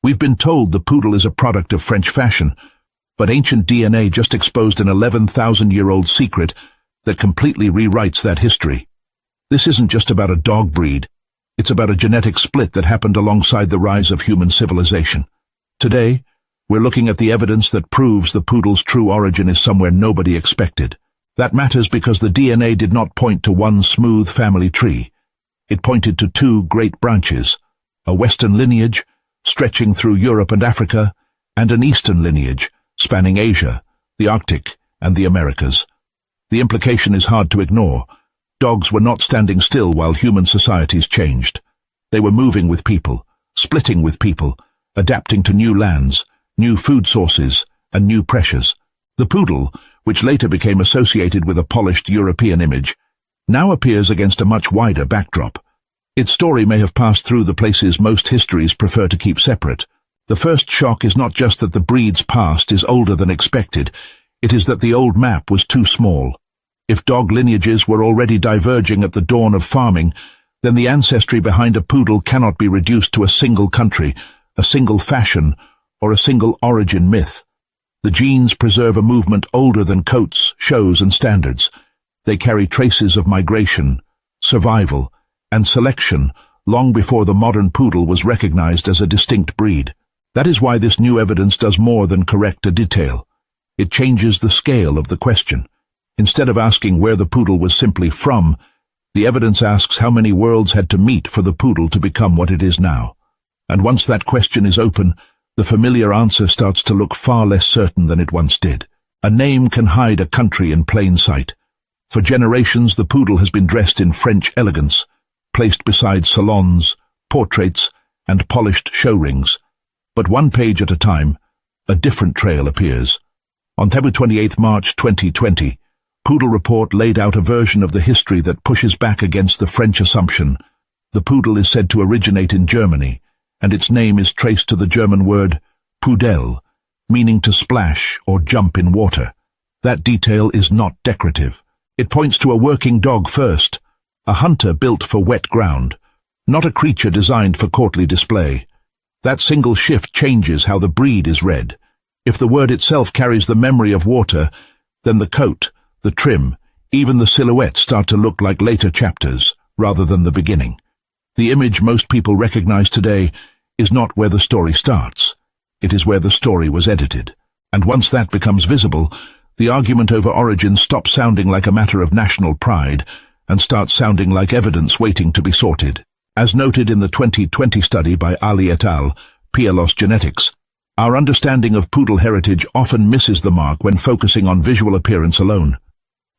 We've been told the poodle is a product of French fashion, but ancient DNA just exposed an 11,000-year-old secret that completely rewrites that history. This isn't just about a dog breed. It's about a genetic split that happened alongside the rise of human civilization. Today, we're looking at the evidence that proves the poodle's true origin is somewhere nobody expected. That matters because the DNA did not point to one smooth family tree. It pointed to two great branches, a western lineage, stretching through Europe and Africa, and an eastern lineage, spanning Asia, the Arctic, and the Americas. The implication is hard to ignore. Dogs were not standing still while human societies changed. They were moving with people, splitting with people, adapting to new lands, new food sources, and new pressures. The poodle, which later became associated with a polished European image, now appears against a much wider backdrop. Its story may have passed through the places most histories prefer to keep separate. The first shock is not just that the breed's past is older than expected, it is that the old map was too small. If dog lineages were already diverging at the dawn of farming, then the ancestry behind a poodle cannot be reduced to a single country, a single fashion, or a single origin myth. The genes preserve a movement older than coats, shows, and standards. They carry traces of migration, survival, and selection long before the modern poodle was recognized as a distinct breed. That is why this new evidence does more than correct a detail. It changes the scale of the question. Instead of asking where the poodle was simply from, the evidence asks how many worlds had to meet for the poodle to become what it is now. And once that question is open, the familiar answer starts to look far less certain than it once did. A name can hide a country in plain sight. For generations, the poodle has been dressed in French elegance, placed beside salons, portraits, and polished show rings. But one page at a time, a different trail appears. On February 28 March 2020, Poodle Report laid out a version of the history that pushes back against the French assumption. The poodle is said to originate in Germany, and its name is traced to the German word Poodle, meaning to splash or jump in water. That detail is not decorative. It points to a working dog first, a hunter built for wet ground, not a creature designed for courtly display. That single shift changes how the breed is read. If the word itself carries the memory of water, then the coat, the trim, even the silhouette start to look like later chapters, rather than the beginning. The image most people recognize today is not where the story starts. It is where the story was edited. And once that becomes visible, the argument over origin stops sounding like a matter of national pride and starts sounding like evidence waiting to be sorted. As noted in the 2020 study by Ali et al., PLOS Genetics, our understanding of poodle heritage often misses the mark when focusing on visual appearance alone.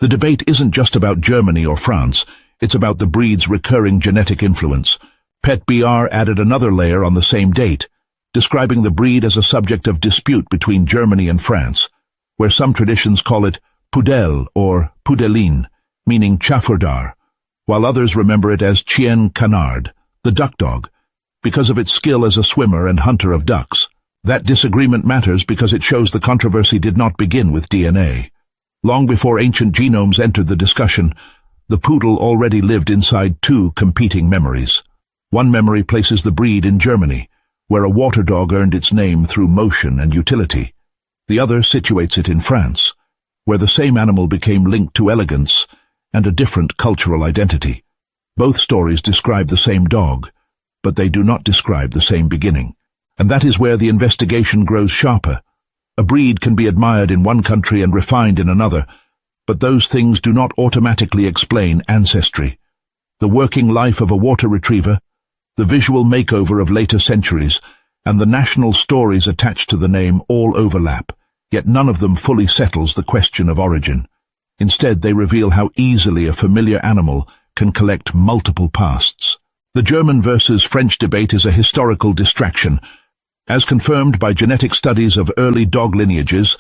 The debate isn't just about Germany or France, it's about the breed's recurring genetic influence. PetBR added another layer on the same date, describing the breed as a subject of dispute between Germany and France, where some traditions call it Poodle or Poudeline, meaning chafurdar, while others remember it as chien canard, the duck dog, because of its skill as a swimmer and hunter of ducks. That disagreement matters because it shows the controversy did not begin with DNA. Long before ancient genomes entered the discussion, the poodle already lived inside two competing memories. One memory places the breed in Germany, where a water dog earned its name through motion and utility. The other situates it in France, where the same animal became linked to elegance and a different cultural identity. Both stories describe the same dog, but they do not describe the same beginning. And that is where the investigation grows sharper. A breed can be admired in one country and refined in another, but those things do not automatically explain ancestry. The working life of a water retriever, the visual makeover of later centuries, and the national stories attached to the name all overlap, yet none of them fully settles the question of origin. Instead, they reveal how easily a familiar animal can collect multiple pasts. The German versus French debate is a historical distraction. As confirmed by genetic studies of early dog lineages,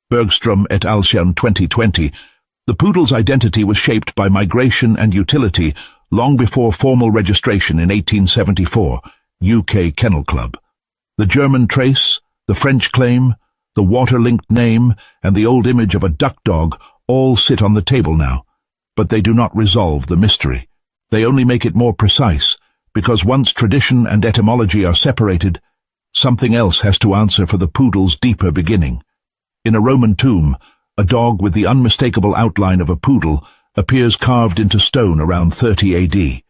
Bergstrom et al. 2020, the poodle's identity was shaped by migration and utility long before formal registration in 1874, UK Kennel Club. The German trace, the French claim, the water-linked name, and the old image of a duck dog all sit on the table now, but they do not resolve the mystery. They only make it more precise, because once tradition and etymology are separated, Something else has to answer for the poodle's deeper beginning. In a Roman tomb, a dog with the unmistakable outline of a poodle appears carved into stone around 30 AD.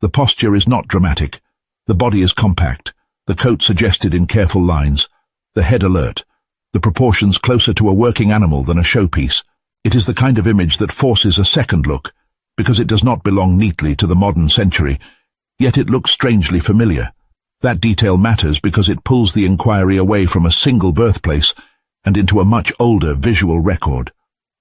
The posture is not dramatic. The body is compact, the coat suggested in careful lines, the head alert, the proportions closer to a working animal than a showpiece. It is the kind of image that forces a second look, because it does not belong neatly to the modern century, yet it looks strangely familiar. That detail matters because it pulls the inquiry away from a single birthplace and into a much older visual record.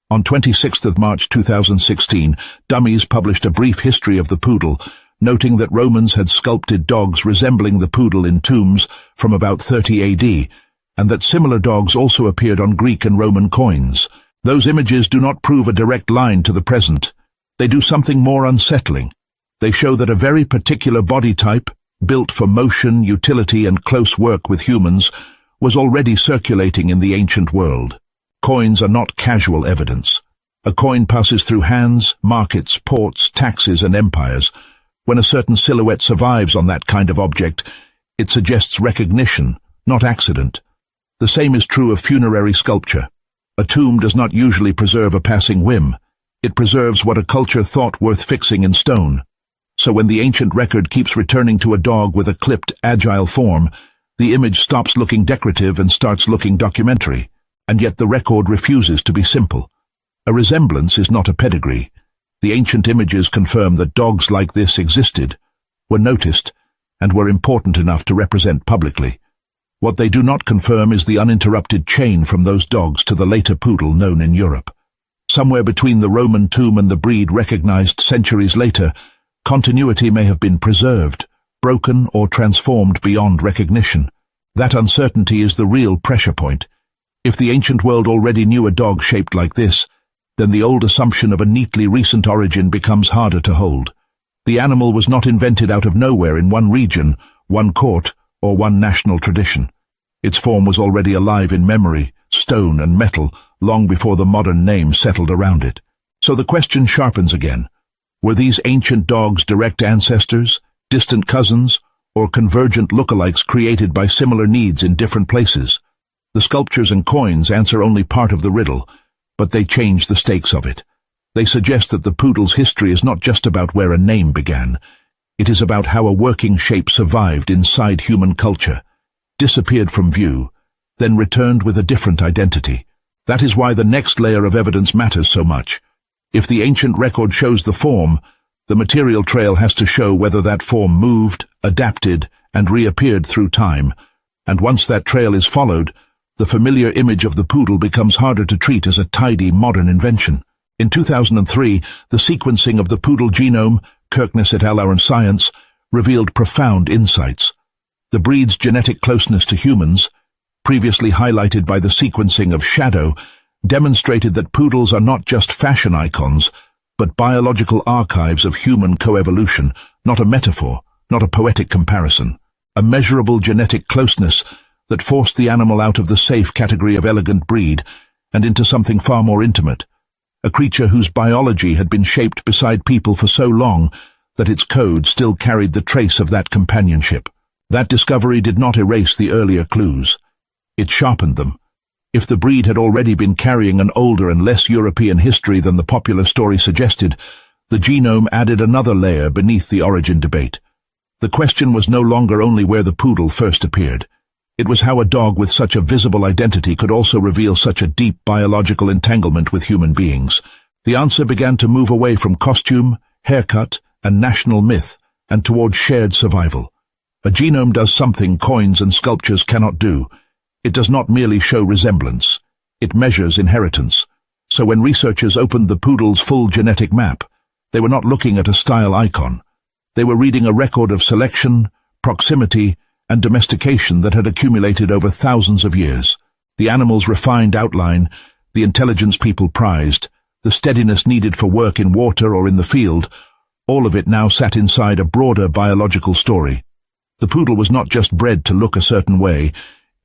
On 26th of March 2016, Dummies published a brief history of the poodle, noting that Romans had sculpted dogs resembling the poodle in tombs from about 30 AD, and that similar dogs also appeared on Greek and Roman coins. Those images do not prove a direct line to the present. They do something more unsettling. They show that a very particular body type, built for motion, utility, and close work with humans, was already circulating in the ancient world. Coins are not casual evidence. A coin passes through hands, markets, ports, taxes, and empires. When a certain silhouette survives on that kind of object, it suggests recognition, not accident. The same is true of funerary sculpture. A tomb does not usually preserve a passing whim. It preserves what a culture thought worth fixing in stone. So when the ancient record keeps returning to a dog with a clipped, agile form, the image stops looking decorative and starts looking documentary. And yet the record refuses to be simple. A resemblance is not a pedigree. The ancient images confirm that dogs like this existed, were noticed, and were important enough to represent publicly. What they do not confirm is the uninterrupted chain from those dogs to the later poodle known in Europe. Somewhere between the Roman tomb and the breed recognized centuries later, continuity may have been preserved, broken, or transformed beyond recognition. That uncertainty is the real pressure point. If the ancient world already knew a dog shaped like this, then the old assumption of a neatly recent origin becomes harder to hold. The animal was not invented out of nowhere in one region, one court, or one national tradition. Its form was already alive in memory, stone and metal, long before the modern name settled around it. So the question sharpens again. Were these ancient dogs direct ancestors, distant cousins, or convergent lookalikes created by similar needs in different places? The sculptures and coins answer only part of the riddle, but they change the stakes of it. They suggest that the poodle's history is not just about where a name began. It is about how a working shape survived inside human culture, disappeared from view, then returned with a different identity. That is why the next layer of evidence matters so much. If the ancient record shows the form, the material trail has to show whether that form moved, adapted, and reappeared through time. And once that trail is followed, the familiar image of the poodle becomes harder to treat as a tidy modern invention. In 2003, the sequencing of the poodle genome, Kirkness et al. In Science, revealed profound insights. The breed's genetic closeness to humans, previously highlighted by the sequencing of Shadow, demonstrated that poodles are not just fashion icons, but biological archives of human coevolution, not a metaphor, not a poetic comparison. A measurable genetic closeness that forced the animal out of the safe category of elegant breed and into something far more intimate. A creature whose biology had been shaped beside people for so long that its code still carried the trace of that companionship. That discovery did not erase the earlier clues. It sharpened them. If the breed had already been carrying an older and less European history than the popular story suggested, the genome added another layer beneath the origin debate. The question was no longer only where the poodle first appeared. It was how a dog with such a visible identity could also reveal such a deep biological entanglement with human beings. The answer began to move away from costume, haircut, and national myth, and toward shared survival. A genome does something coins and sculptures cannot do. It does not merely show resemblance. It measures inheritance. So when researchers opened the poodle's full genetic map, they were not looking at a style icon. They were reading a record of selection, proximity, and domestication that had accumulated over thousands of years. The animal's refined outline, the intelligence people prized, the steadiness needed for work in water or in the field, all of it now sat inside a broader biological story. The poodle was not just bred to look a certain way,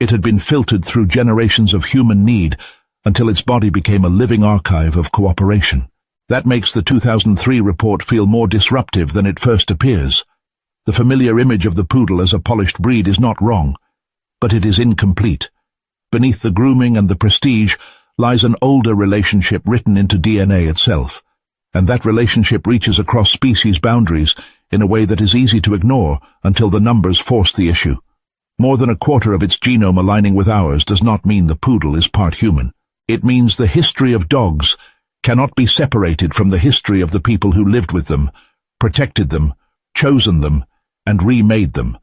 it had been filtered through generations of human need until its body became a living archive of cooperation. That makes the 2003 report feel more disruptive than it first appears. The familiar image of the poodle as a polished breed is not wrong, but it is incomplete. Beneath the grooming and the prestige lies an older relationship written into DNA itself, and that relationship reaches across species boundaries in a way that is easy to ignore until the numbers force the issue. More than a quarter of its genome aligning with ours does not mean the poodle is part human. It means the history of dogs cannot be separated from the history of the people who lived with them, protected them, chosen them, and remade them.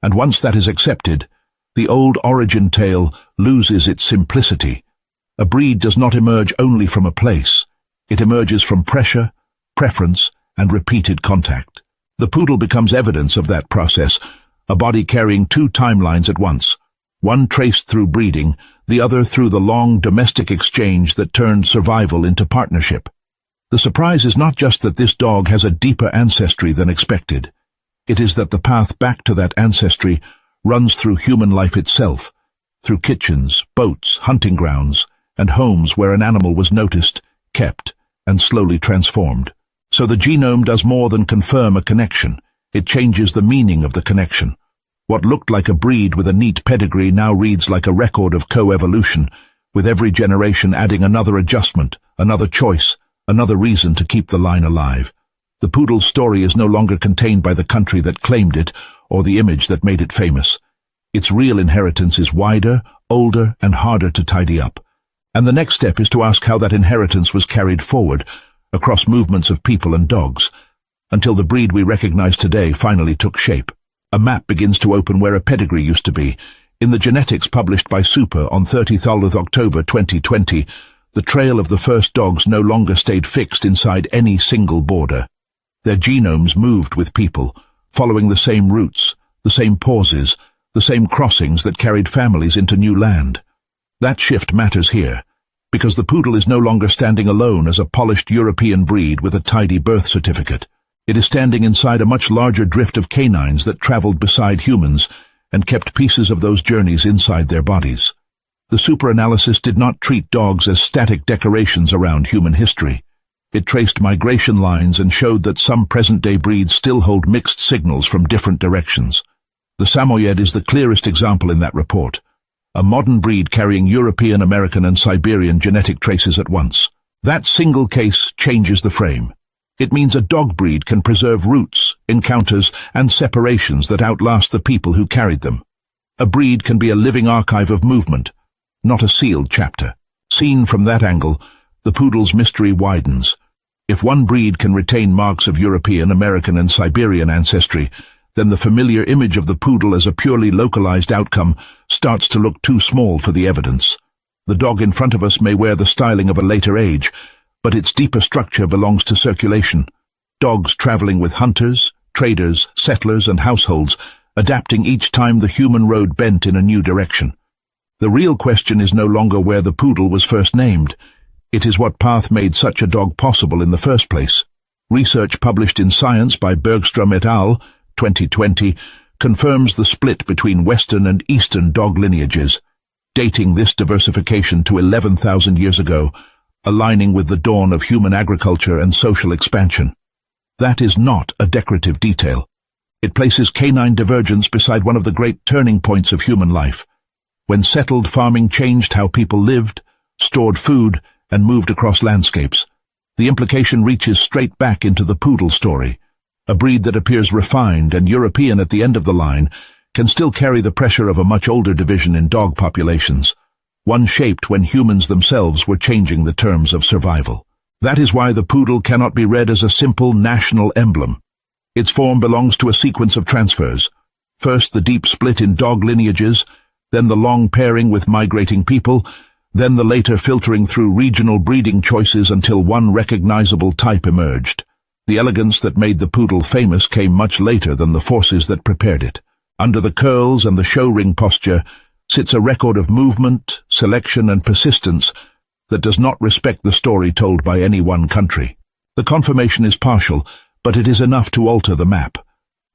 And once that is accepted, the old origin tale loses its simplicity. A breed does not emerge only from a place. It emerges from pressure, preference, and repeated contact. The poodle becomes evidence of that process, a body carrying two timelines at once, one traced through breeding, the other through the long domestic exchange that turned survival into partnership. The surprise is not just that this dog has a deeper ancestry than expected. It is that the path back to that ancestry runs through human life itself, through kitchens, boats, hunting grounds, and homes where an animal was noticed, kept, and slowly transformed. So the genome does more than confirm a connection. It changes the meaning of the connection. What looked like a breed with a neat pedigree now reads like a record of co-evolution, with every generation adding another adjustment, another choice, another reason to keep the line alive. The poodle's story is no longer contained by the country that claimed it or the image that made it famous. Its real inheritance is wider, older, and harder to tidy up. And the next step is to ask how that inheritance was carried forward across movements of people and dogs, until the breed we recognize today finally took shape. A map begins to open where a pedigree used to be. In the genetics published by Super on 30th October 2020, the trail of the first dogs no longer stayed fixed inside any single border. Their genomes moved with people, following the same routes, the same pauses, the same crossings that carried families into new land. That shift matters here, because the poodle is no longer standing alone as a polished European breed with a tidy birth certificate. It is standing inside a much larger drift of canines that traveled beside humans and kept pieces of those journeys inside their bodies. The super-analysis did not treat dogs as static decorations around human history. It traced migration lines and showed that some present-day breeds still hold mixed signals from different directions. The Samoyed is the clearest example in that report, a modern breed carrying European, American, and Siberian genetic traces at once. That single case changes the frame. It means a dog breed can preserve roots, encounters, and separations that outlast the people who carried them. A breed can be a living archive of movement, not a sealed chapter. Seen from that angle, the poodle's mystery widens. If one breed can retain marks of European, American, and Siberian ancestry, then the familiar image of the poodle as a purely localized outcome starts to look too small for the evidence. The dog in front of us may wear the styling of a later age, but its deeper structure belongs to circulation. Dogs traveling with hunters, traders, settlers, and households, adapting each time the human road bent in a new direction. The real question is no longer where the poodle was first named. It is what path made such a dog possible in the first place. Research published in Science by Bergstrom et al., 2020, confirms the split between Western and Eastern dog lineages, dating this diversification to 11,000 years ago, aligning with the dawn of human agriculture and social expansion. That is not a decorative detail. It places canine divergence beside one of the great turning points of human life, when settled farming changed how people lived, stored food, and moved across landscapes. The implication reaches straight back into the poodle story. A breed that appears refined and European at the end of the line can still carry the pressure of a much older division in dog populations, one shaped when humans themselves were changing the terms of survival. That is why the poodle cannot be read as a simple national emblem. Its form belongs to a sequence of transfers. First the deep split in dog lineages, then the long pairing with migrating people, then the later filtering through regional breeding choices until one recognizable type emerged. The elegance that made the poodle famous came much later than the forces that prepared it. Under the curls and the show ring posture sits a record of movement, selection, and persistence that does not respect the story told by any one country. The confirmation is partial, but it is enough to alter the map.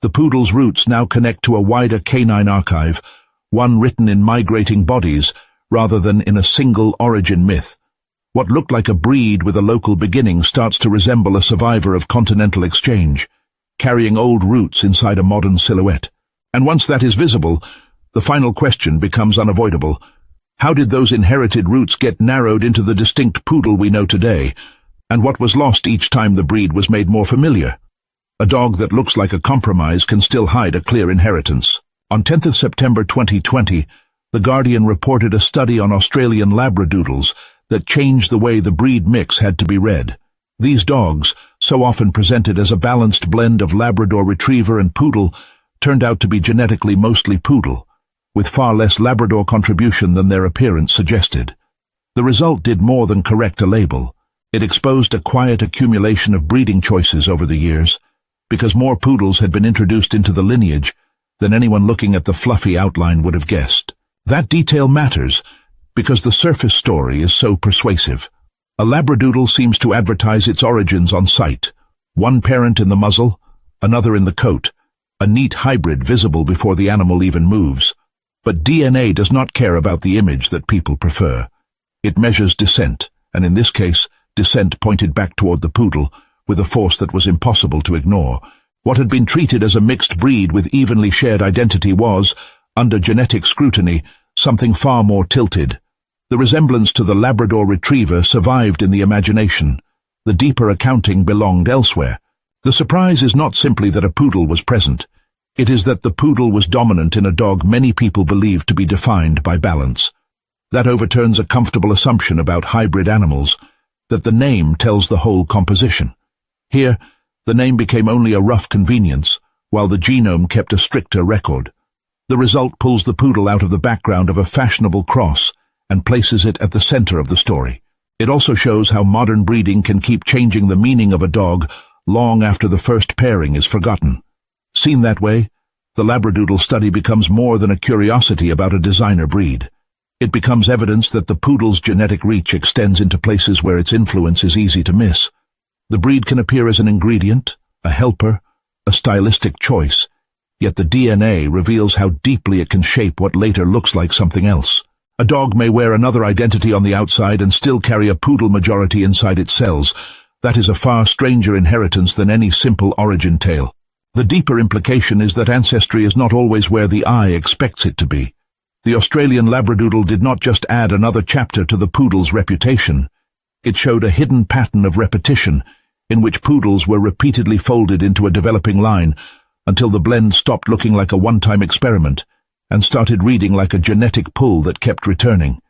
The poodle's roots now connect to a wider canine archive, one written in migrating bodies rather than in a single origin myth. What looked like a breed with a local beginning starts to resemble a survivor of continental exchange, carrying old roots inside a modern silhouette. And once that is visible, The final question becomes unavoidable. How did those inherited roots get narrowed into the distinct poodle we know today? And what was lost each time the breed was made more familiar? A dog that looks like a compromise can still hide a clear inheritance. On 10th of September 2020, The Guardian reported a study on Australian Labradoodles that changed the way the breed mix had to be read. These dogs, so often presented as a balanced blend of Labrador Retriever and Poodle, turned out to be genetically mostly Poodle, with far less Labrador contribution than their appearance suggested. The result did more than correct a label. It exposed a quiet accumulation of breeding choices over the years, because more Poodles had been introduced into the lineage than anyone looking at the fluffy outline would have guessed. That detail matters, because the surface story is so persuasive. A Labradoodle seems to advertise its origins on sight. One parent in the muzzle, another in the coat, a neat hybrid visible before the animal even moves. But DNA does not care about the image that people prefer. It measures descent, and in this case, descent pointed back toward the Poodle, with a force that was impossible to ignore. What had been treated as a mixed breed with evenly shared identity was, under genetic scrutiny, something far more tilted. The resemblance to the Labrador Retriever survived in the imagination. The deeper accounting belonged elsewhere. The surprise is not simply that a Poodle was present. It is that the Poodle was dominant in a dog many people believe to be defined by balance. That overturns a comfortable assumption about hybrid animals, that the name tells the whole composition. Here, the name became only a rough convenience, while the genome kept a stricter record. The result pulls the Poodle out of the background of a fashionable cross and places it at the center of the story. It also shows how modern breeding can keep changing the meaning of a dog long after the first pairing is forgotten. Seen that way, the Labradoodle study becomes more than a curiosity about a designer breed. It becomes evidence that the Poodle's genetic reach extends into places where its influence is easy to miss. The breed can appear as an ingredient, a helper, a stylistic choice, yet the DNA reveals how deeply it can shape what later looks like something else. A dog may wear another identity on the outside and still carry a Poodle majority inside its cells. That is a far stranger inheritance than any simple origin tale. The deeper implication is that ancestry is not always where the eye expects it to be. The Australian Labradoodle did not just add another chapter to the Poodle's reputation. It showed a hidden pattern of repetition, in which Poodles were repeatedly folded into a developing line until the blend stopped looking like a one-time experiment and started reading like a genetic pull that kept returning.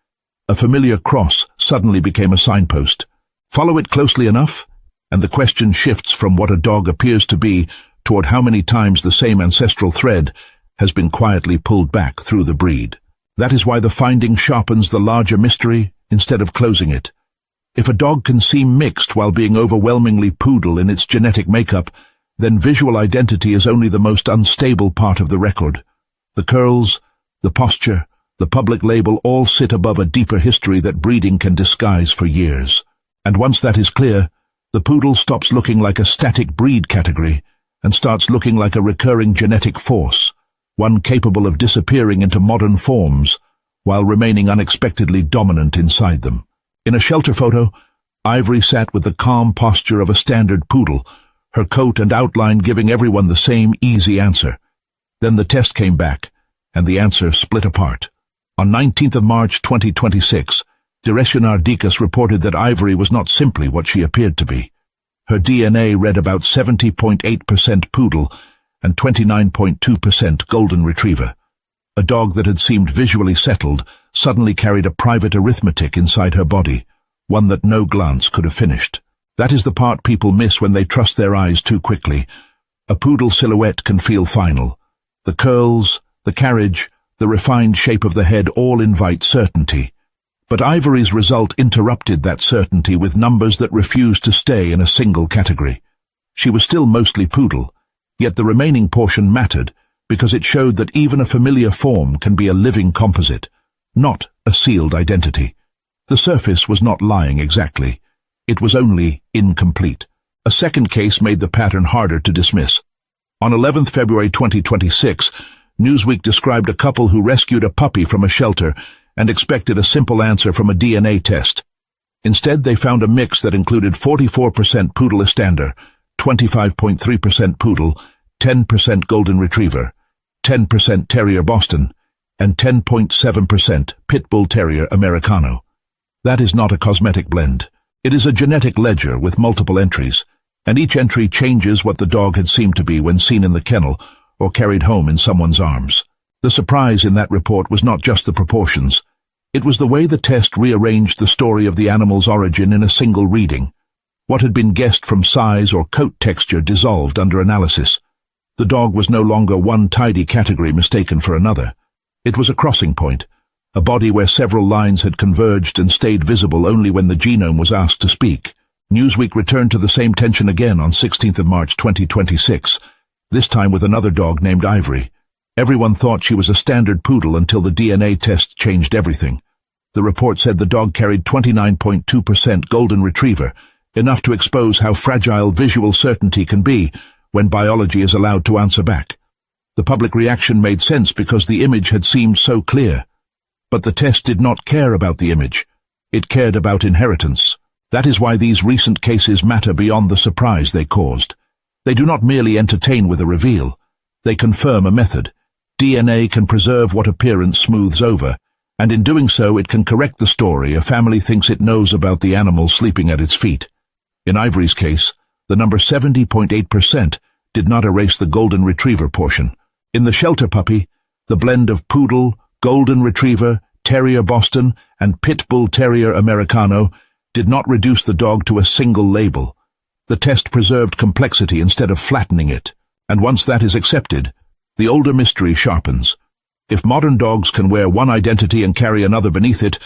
A familiar cross suddenly became a signpost. Follow it closely enough, and the question shifts from what a dog appears to be toward how many times the same ancestral thread has been quietly pulled back through the breed. That is why the finding sharpens the larger mystery instead of closing it. If a dog can seem mixed while being overwhelmingly Poodle in its genetic makeup, then visual identity is only the most unstable part of the record. The curls, the posture, the public label all sit above a deeper history that breeding can disguise for years. And once that is clear, the Poodle stops looking like a static breed category and starts looking like a recurring genetic force, one capable of disappearing into modern forms while remaining unexpectedly dominant inside them. In a shelter photo, Ivory sat with the calm posture of a standard Poodle, her coat and outline giving everyone the same easy answer. Then the test came back, and the answer split apart. On 19th of March 2026, Directioner Dikas reported that Ivory was not simply what she appeared to be. Her DNA read about 70.8% Poodle and 29.2% Golden Retriever. A dog that had seemed visually settled suddenly carried a private arithmetic inside her body, one that no glance could have finished. That is the part people miss when they trust their eyes too quickly. A Poodle silhouette can feel final. The curls, the carriage, the refined shape of the head all invite certainty. But Ivory's result interrupted that certainty with numbers that refused to stay in a single category. She was still mostly Poodle, yet the remaining portion mattered because it showed that even a familiar form can be a living composite, not a sealed identity. The surface was not lying exactly. It was only incomplete. A second case made the pattern harder to dismiss. On 11th February 2026, Newsweek described a couple who rescued a puppy from a shelter and expected a simple answer from a DNA test. Instead, they found a mix that included 44% Poodle Istander, 25.3% Poodle, 10% Golden Retriever, 10% Terrier Boston, and 10.7% Pit Bull Terrier Americano. That is not a cosmetic blend. It is a genetic ledger with multiple entries, and each entry changes what the dog had seemed to be when seen in the kennel or carried home in someone's arms. The surprise in that report was not just the proportions. It was the way the test rearranged the story of the animal's origin in a single reading. What had been guessed from size or coat texture dissolved under analysis. The dog was no longer one tidy category mistaken for another. It was a crossing point, a body where several lines had converged and stayed visible only when the genome was asked to speak. Newsweek returned to the same tension again on 16th of March 2026, this time with another dog named Ivory. Everyone thought she was a standard poodle until the DNA test changed everything. The report said the dog carried 29.2% golden retriever, enough to expose how fragile visual certainty can be when biology is allowed to answer back. The public reaction made sense because the image had seemed so clear. But the test did not care about the image. It cared about inheritance. That is why these recent cases matter beyond the surprise they caused. They do not merely entertain with a reveal. They confirm a method. DNA can preserve what appearance smooths over, and in doing so it can correct the story a family thinks it knows about the animal sleeping at its feet. In Ivory's case, the number 70.8% did not erase the golden retriever portion. In the shelter puppy, the blend of poodle, golden retriever, terrier Boston, and pit bull terrier Americano did not reduce the dog to a single label. The test preserved complexity instead of flattening it, and once that is accepted, the older mystery sharpens. If modern dogs can wear one identity and carry another beneath it,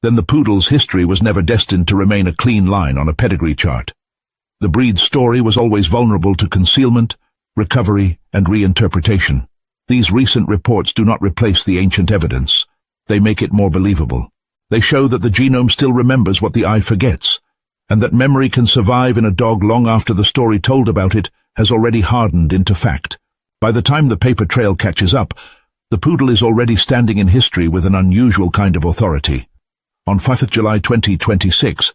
then the poodle's history was never destined to remain a clean line on a pedigree chart. The breed's story was always vulnerable to concealment, recovery, and reinterpretation. These recent reports do not replace the ancient evidence. They make it more believable. They show that the genome still remembers what the eye forgets, and that memory can survive in a dog long after the story told about it has already hardened into fact. By the time the paper trail catches up, the poodle is already standing in history with an unusual kind of authority. On 5th July 2026,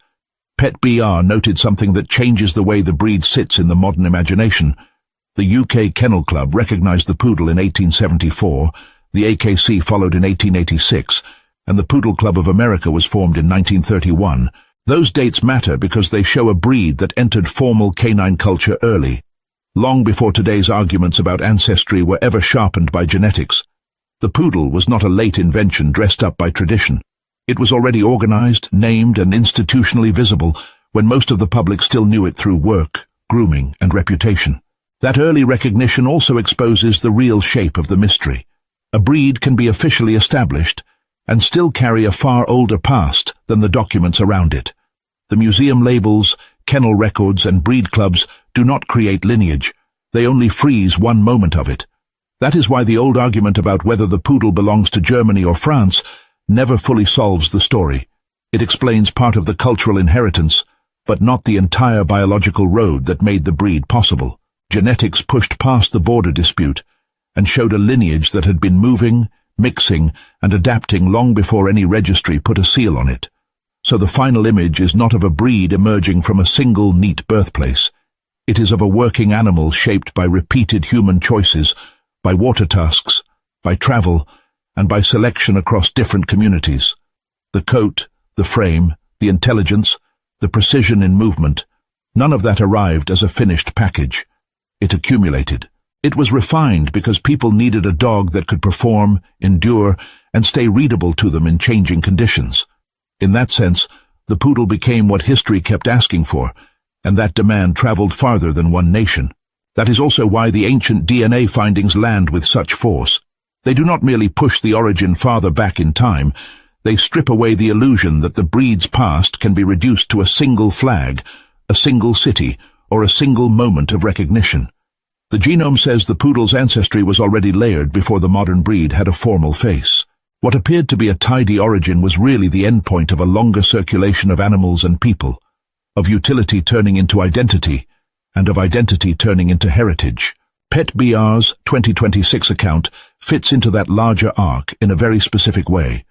Pet BR noted something that changes the way the breed sits in the modern imagination. The UK Kennel Club recognized the poodle in 1874, the AKC followed in 1886, and the Poodle Club of America was formed in 1931. Those dates matter because they show a breed that entered formal canine culture early, long before today's arguments about ancestry were ever sharpened by genetics. The poodle was not a late invention dressed up by tradition. It was already organized, named, and institutionally visible when most of the public still knew it through work, grooming, and reputation. That early recognition also exposes the real shape of the mystery. A breed can be officially established and still carry a far older past than the documents around it. The museum labels, kennel records, and breed clubs do not create lineage. They only freeze one moment of it. That is why the old argument about whether the poodle belongs to Germany or France never fully solves the story. It explains part of the cultural inheritance, but not the entire biological road that made the breed possible. Genetics pushed past the border dispute and showed a lineage that had been moving, mixing, and adapting long before any registry put a seal on it. So the final image is not of a breed emerging from a single neat birthplace. It is of a working animal shaped by repeated human choices, by water tasks, by travel, and by selection across different communities. The coat, the frame, the intelligence, the precision in movement, none of that arrived as a finished package. It accumulated. It was refined because people needed a dog that could perform, endure, and stay readable to them in changing conditions. In that sense, the poodle became what history kept asking for, and that demand traveled farther than one nation. That is also why the ancient DNA findings land with such force. They do not merely push the origin farther back in time, they strip away the illusion that the breed's past can be reduced to a single flag, a single city, or a single moment of recognition. The genome says the poodle's ancestry was already layered before the modern breed had a formal face. What appeared to be a tidy origin was really the endpoint of a longer circulation of animals and people, of utility turning into identity, and of identity turning into heritage. Pet BR's 2026 account fits into that larger arc in a very specific way.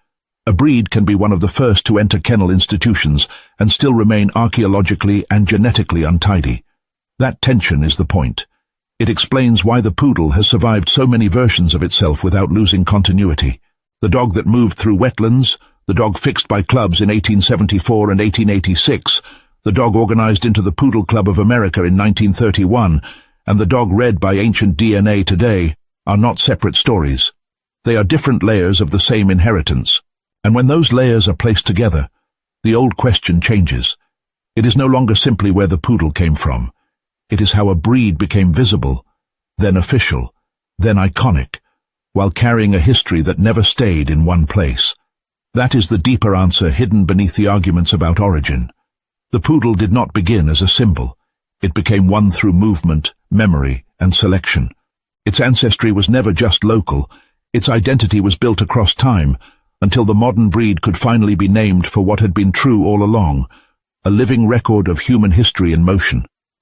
A breed can be one of the first to enter kennel institutions and still remain archaeologically and genetically untidy. That tension is the point. It explains why the poodle has survived so many versions of itself without losing continuity. The dog that moved through wetlands, the dog fixed by clubs in 1874 and 1886, the dog organized into the Poodle Club of America in 1931, and the dog read by ancient DNA today are not separate stories. They are different layers of the same inheritance. And when those layers are placed together, the old question changes. It is no longer simply where the poodle came from. It is how a breed became visible, then official, then iconic, while carrying a history that never stayed in one place. That is the deeper answer hidden beneath the arguments about origin. The poodle did not begin as a symbol. It became one through movement, memory, and selection. Its ancestry was never just local. Its identity was built across time, until the modern breed could finally be named for what had been true all along, a living record of human history in motion.